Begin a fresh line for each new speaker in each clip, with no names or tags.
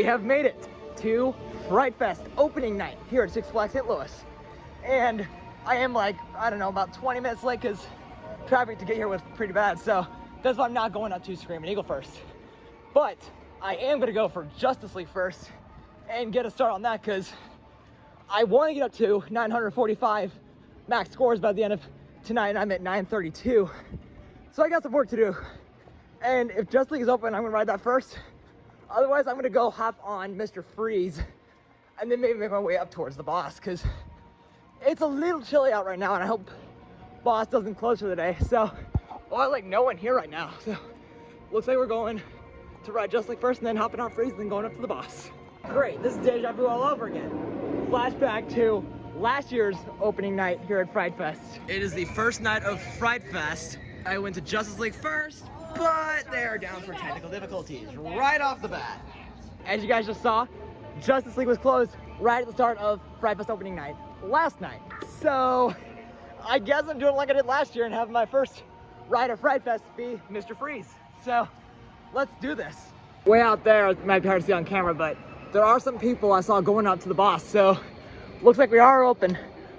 have made it to Fright Fest opening night here at Six Flags St. Louis. And I am like, I don't know, about 20 minutes late because traffic to get here was pretty bad. So that's why I'm not going up to Screaming Eagle first. But I am gonna go for Justice League first and get a start on that because I want to get up to 945 max scores by the end of tonight, and I'm at 932. So I got some work to do. And if Justice League is open, I'm gonna ride that first. Otherwise, I'm gonna go hop on Mr. Freeze and then maybe make my way up towards the Boss because it's a little chilly out right now, and I hope Boss doesn't close for the day. So, well, like no one here right now. So, looks like we're going to ride Justice League first and then hopping on Freeze and then going up to the Boss. Great, this is deja vu all over again. Flashback to last year's opening night here at Fright Fest. It is the first night of Fright Fest. I went to Justice League first, but they're down for technical difficulties right off the bat. As you guys just saw, Justice League was closed right at the start of Fright Fest opening night last night. So I guess I'm doing like I did last year and having my first ride at Fright Fest be Mr. Freeze. So let's do this. Way out there, it might be hard to see on camera, but there are some people I saw going up to the Boss. So looks like we are open.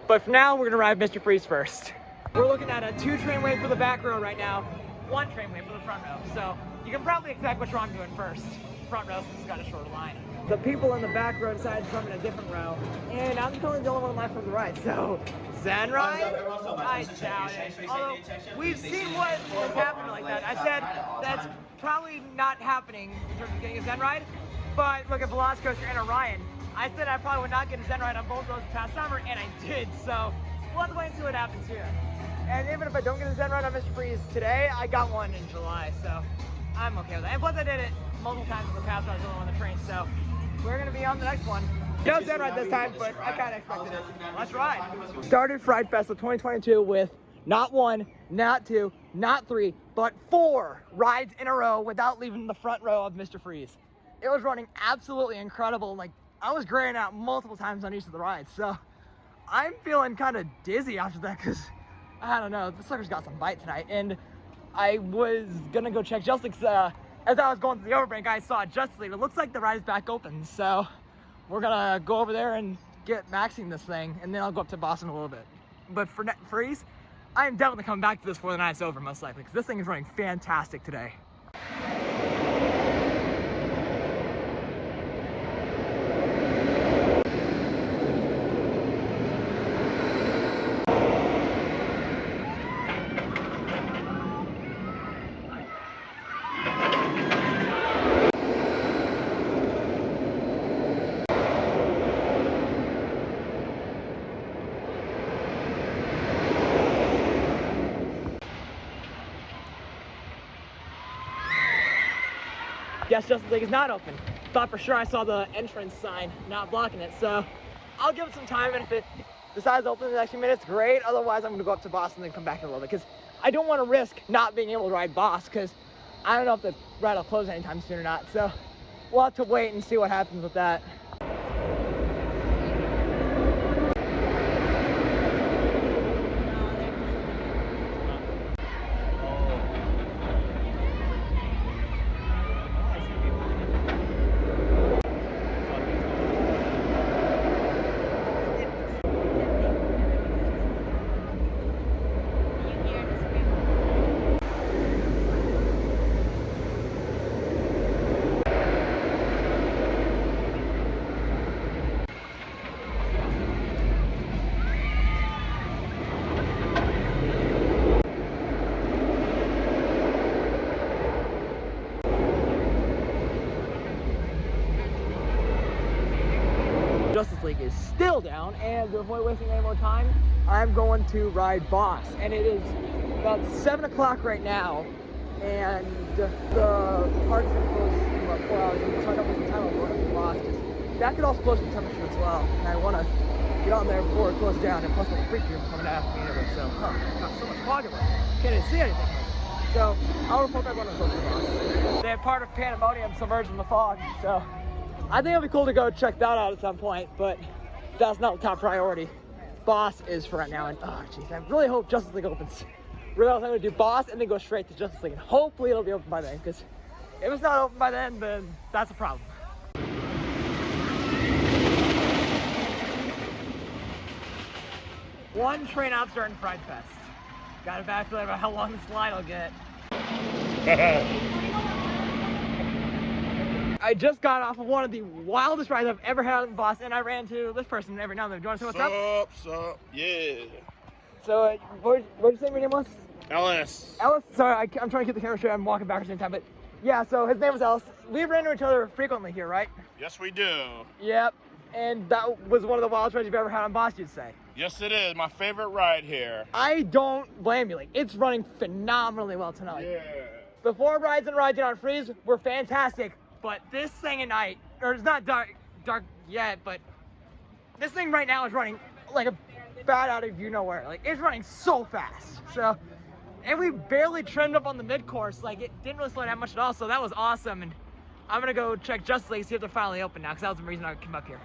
But for now, we're gonna ride Mr. Freeze first. We're looking at a 2-train wait for the back row right now, 1-train wait for the front row. So you can probably expect which row I'm doing first. Front row, since it's got a shorter line. The people in the back row decided to come in a different row, and I'm totally the only one left from the right. So, Zen ride? I doubt it. Although, we've seen what has happened like that. I said that's probably not happening in terms of getting a Zen ride, but look at Velocicoaster and Orion. I said I probably would not get a Zen ride on both rows past summer, and I did. So, we'll have to wait and see what happens here. And even if I don't get a Zen ride on Mr. Freeze today, I got one in July, so I'm okay with that. And plus I did it multiple times in the past when I was on the train, so we're gonna be on the next one. No Zen ride this time, but I kinda expected it. Let's ride. Started Fright Fest of 2022 with not 1, not 2, not 3, but 4 rides in a row without leaving the front row of Mr. Freeze. It was running absolutely incredible. Like, I was graying out multiple times on each of the rides, so I'm feeling kind of dizzy after that because I don't know, the sucker's got some bite tonight. And I was gonna go check Justice League. As I was going to the overbank, I saw Justice League. It looks like the ride is back open, so we're gonna go over there and get maxing this thing, and then I'll go up to Boston a little bit. But for Freeze, I am definitely coming back to this before the night's over, most likely, because this thing is running fantastic today. Yes, Justice League is not open. Thought for sure I saw the entrance sign not blocking it, so I'll give it some time, and if it decides to open in the next few minutes, great. Otherwise, I'm gonna go up to Boston and then come back in a little bit, because I don't want to risk not being able to ride Boss, because I don't know if the ride will close anytime soon or not, so we'll have to wait and see what happens with that. Justice League is still down, and to avoid wasting any more time, I'm going to ride Boss. And it is about 7 o'clock right now, and the park's gonna close in about 4 hours, so I don't waste time on going up to Boss, because that could also close the temperature as well, and I want to get on there before it closes down, and plus the freak room coming after me anyway, so got so much fog in there, can't even see anything. So I'll report back when I'm close to Boss. They have part of Pandemonium submerged in the fog, so I think it'll be cool to go check that out at some point, but that's not the top priority. Boss is for right now, and oh jeez, I really hope Justice League opens. Really, I'm gonna do Boss and then go straight to Justice League, and hopefully it'll be open by then, because if it's not open by then that's a problem. One train out during Fright Fest. Got a bad feeling about how long this line will get. I just got off of one of the wildest rides I've ever had in Boston, and I ran into this person every now and then. Do you want to say what's up?
Sup, yeah.
So, what did you say your name was?
Ellis.
Ellis, sorry, I'm trying to keep the camera straight. I'm walking backwards at the same time, but yeah, so his name was Ellis. We ran into each other frequently here, right?
Yes, we do.
Yep, and that was one of the wildest rides you've ever had on Boston, you'd say.
Yes, it is. My favorite ride here.
I don't blame you. Like, it's running phenomenally well tonight.
Yeah.
The 4 rides and rides on Freeze were fantastic, but this thing at night, or it's not dark yet, but this thing right now is running like a bat out of you know where. Like, it's running so fast. So, and we barely trimmed up on the mid-course. Like, it didn't really slow down much at all, so that was awesome. And I'm gonna go check Justice League, see if they're finally open now, because that was the reason I came up here.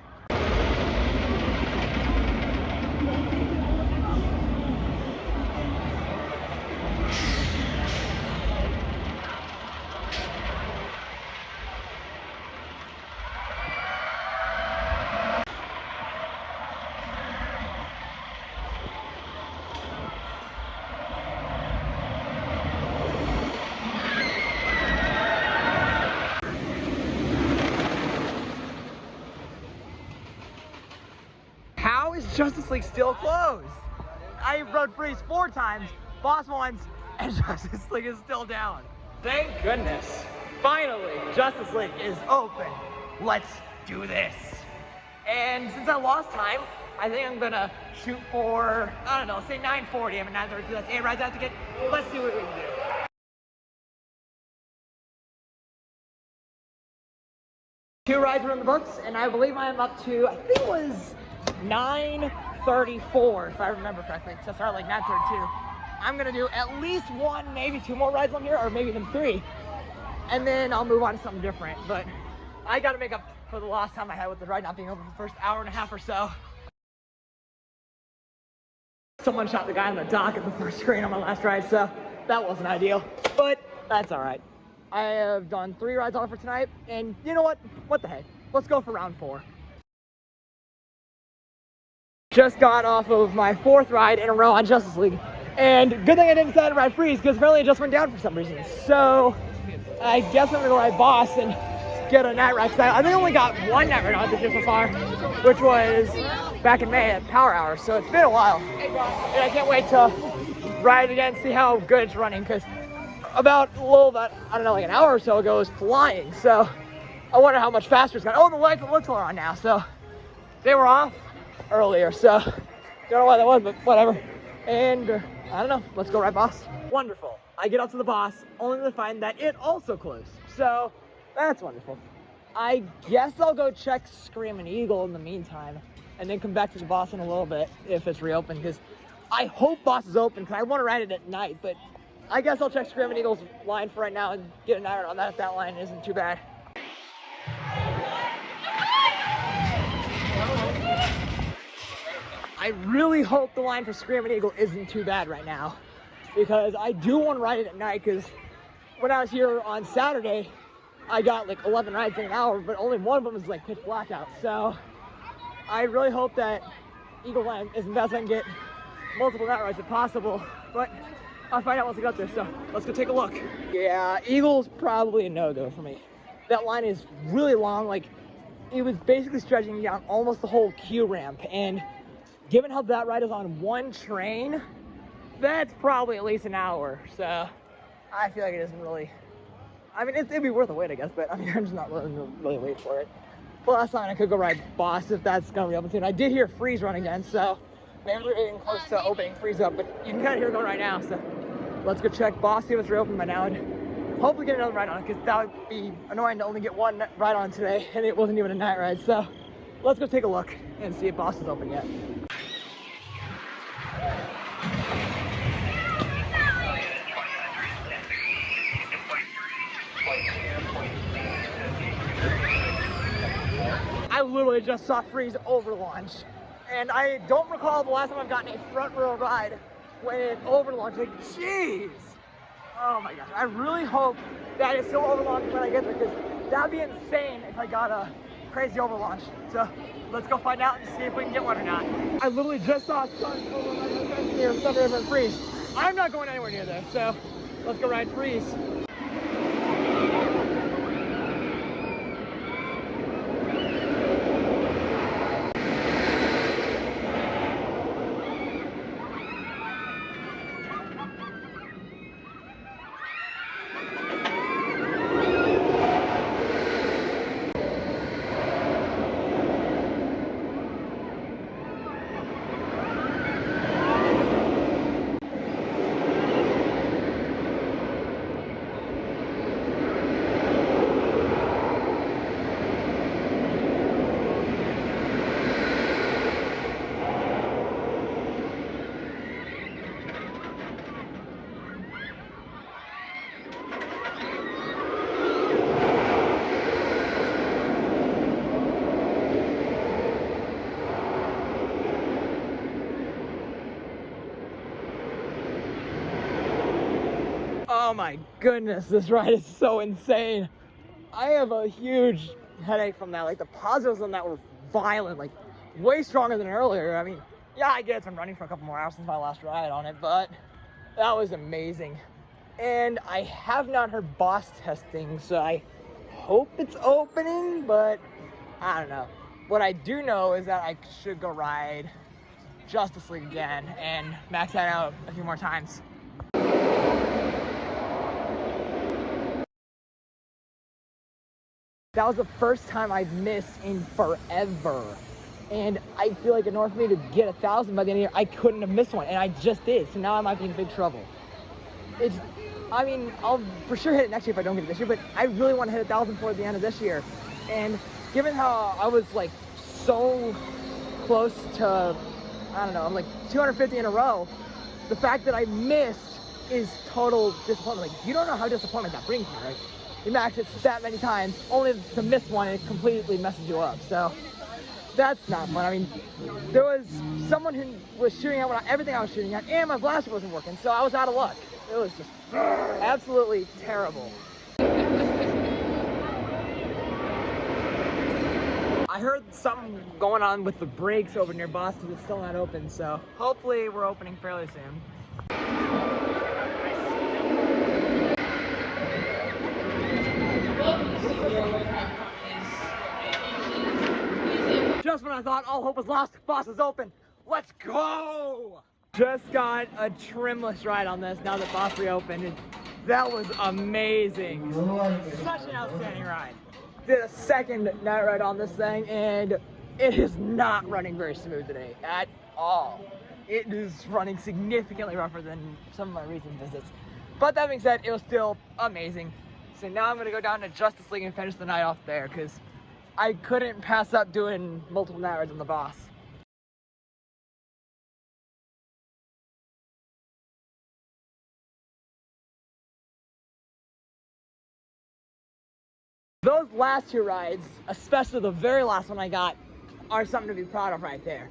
How is Justice League still closed? I rode Freeze 4 times, Boss once, and Justice League is still down. Thank goodness. Finally, Justice League is open. Let's do this. And since I lost time, I think I'm gonna shoot for, I don't know, say 9:40. I'm at 9:32. That's 8 rides I have to get. Let's see what we can do. 2 rides were in the books, and I believe I am up to, I think it was 9:34, if I remember correctly. So I started like 9:32. I'm gonna do at least 1, maybe 2 more rides on here, or maybe even 3. And then I'll move on to something different. But I gotta make up for the lost time I had with the ride not being open for the first hour and a half or so. Someone shot the guy on the dock at the first screen on my last ride, so that wasn't ideal. But that's all right. I have done 3 rides on for tonight, and you know what? What the heck? Let's go for round 4. Just got off of my 4th ride in a row on Justice League, and good thing I didn't decide to ride Freeze, because apparently it just went down for some reason. So I guess I'm gonna ride Boss and get a night ride. I think I only got 1 night ride on this year so far, which was back in May at Power Hour. So it's been a while, and I can't wait to ride it again, see how good it's running, because about I don't know, like an hour or so ago, it was flying. So I wonder how much faster it's got. Oh, the lights are on now, so they were off earlier, so don't know why that was, but whatever. And I don't know, let's go ride Boss. Wonderful. I get up to the Boss only to find that it also closed, so that's wonderful. I guess I'll go check Screaming Eagle in the meantime, and then come back to the Boss in a little bit if it's reopened, because I hope Boss is open, because I want to ride it at night. But I guess I'll check Screaming Eagle's line for right now and get an hour on that if that line isn't too bad. I really hope the line for Screaming Eagle isn't too bad right now, because I do want to ride it at night, because when I was here on Saturday, I got like 11 rides in an hour, but only one of them was like pitch black out. So I really hope that Eagle line isn't bad, so I can get multiple night rides if possible, but I'll find out once I get up there, so let's go take a look. Yeah, Eagle's probably a no-go for me. That line is really long, like it was basically stretching down almost the whole Q ramp, and given how that ride is on 1 train, that's probably at least an hour. So I feel like it isn't really, I mean, it'd be worth a wait, I guess, but I mean, I'm just not willing to really wait for it. Well, last time I could go ride Boss if that's gonna be open soon. I did hear Freeze run again, so maybe they're getting close to opening Freeze up, but you can kind of hear it going right now. So let's go check Boss, see if it's reopened by now, and hopefully get another ride on it, because that would be annoying to only get 1 ride on today, and it wasn't even a night ride. So let's go take a look and see if Boss is open yet. I literally just saw Freeze over launch, and I don't recall the last time I've gotten a front row ride when it over launched. Like, jeez! Oh my gosh, I really hope that it's still over launched when I get there, because that'd be insane if I got a crazy over launch. So let's go find out and see if we can get one or not. I literally just saw sun over my head near Thunder River and Freeze. I'm not going anywhere near there, so let's go ride Freeze. Oh my goodness, this ride is so insane. I have a huge headache from that. Like, the positives on that were violent, like way stronger than earlier. I mean, yeah, I get it's been running for a couple more hours since my last ride on it, but that was amazing. And I have not heard boss testing, so I hope it's opening, but I don't know. What I do know is that I should go ride Justice League again and max that out a few more times. That was the first time I've missed in forever. And I feel like in order for me to get 1,000 by the end of the year, I couldn't have missed one, and I just did. So now I might be in big trouble. I mean, I'll for sure hit it next year if I don't get it this year, but I really want to hit 1,000 for the end of this year. And given how I was like so close to, I don't know, I'm like 250 in a row, the fact that I missed is total disappointment. Like, you don't know how disappointment that brings me, right? You max it that many times, only to miss one, and it completely messes you up. So that's not fun. I mean, there was someone who was shooting at everything I was shooting at, and my blaster wasn't working, so I was out of luck. It was just absolutely terrible. I heard something going on with the brakes over near Boston. It's still not open, so hopefully we're opening fairly soon. Just when I thought all hope was lost, boss is open. Let's go! Just got a trimless ride on this now that boss reopened. That was amazing. Such an outstanding ride. Did a second night ride on this thing, and it is not running very smooth today at all. It is running significantly rougher than some of my recent visits. But that being said, it was still amazing. So now I'm gonna go down to Justice League and finish the night off there, because I couldn't pass up doing multiple night rides on the boss. Those last two rides, especially the very last one I got, are something to be proud of right there.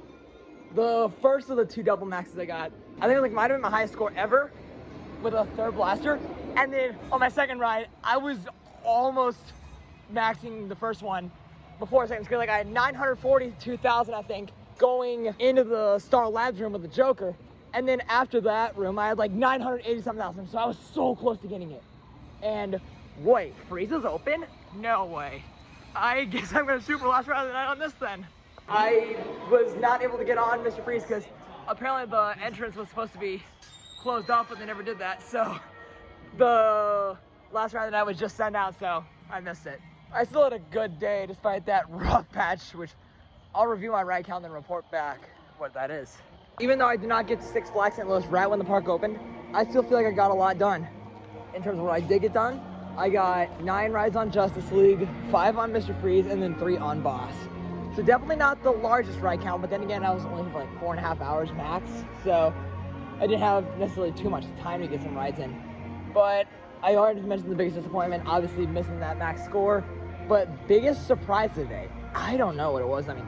The first of the two double maxes I got, I think it might have been my highest score ever with a third blaster. And then on my second ride, I was almost maxing the first one before second screen. Like, I had 942,000, I think, going into the Star Labs room with the Joker. And then after that room, I had like 980-something thousand. So I was so close to getting it. And wait, Freeze is open? No way. I guess I'm gonna shoot for last ride of the night on this then. I was not able to get on Mr. Freeze because apparently the entrance was supposed to be closed off, but they never did that. So the last ride of the night was just sent out, so I missed it. I still had a good day despite that rough patch, which I'll review my ride count and report back what that is. Even though I did not get to Six Flags St. Louis right when the park opened, I still feel like I got a lot done. In terms of what I did get done, I got 9 rides on Justice League, 5 on Mr. Freeze, and then 3 on Boss. So definitely not the largest ride count, but then again, I was only for like 4.5 hours max, so I didn't have necessarily too much time to get some rides in. But I already mentioned the biggest disappointment, obviously missing that max score. But biggest surprise today, I don't know what it was. I mean,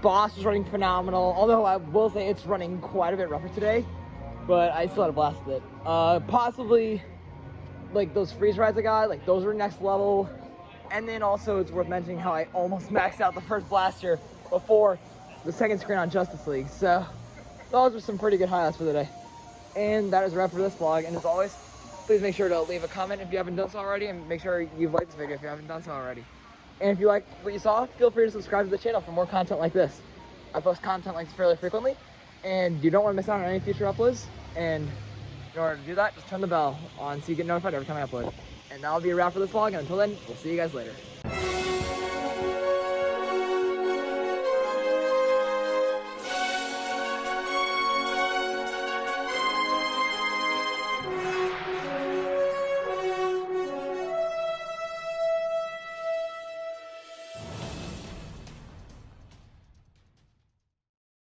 Boss was running phenomenal, although I will say it's running quite a bit rougher today, but I still had a blast with it. Possibly, like those freeze rides I got, like those were next level And then also it's worth mentioning how I almost maxed out the first blaster before the second screen on Justice League. So those are some pretty good highlights for the day. And that is a wrap for this vlog. And as always, please make sure to leave a comment if you haven't done so already, and make sure you've liked this video if you haven't done so already. And if you like what you saw, feel free to subscribe to the channel for more content like this. I post content like this fairly frequently, and you don't want to miss out on any future uploads. And in order to do that, just turn the bell on so you get notified every time I upload. And that'll be a wrap for this vlog, and until then, we'll see you guys later.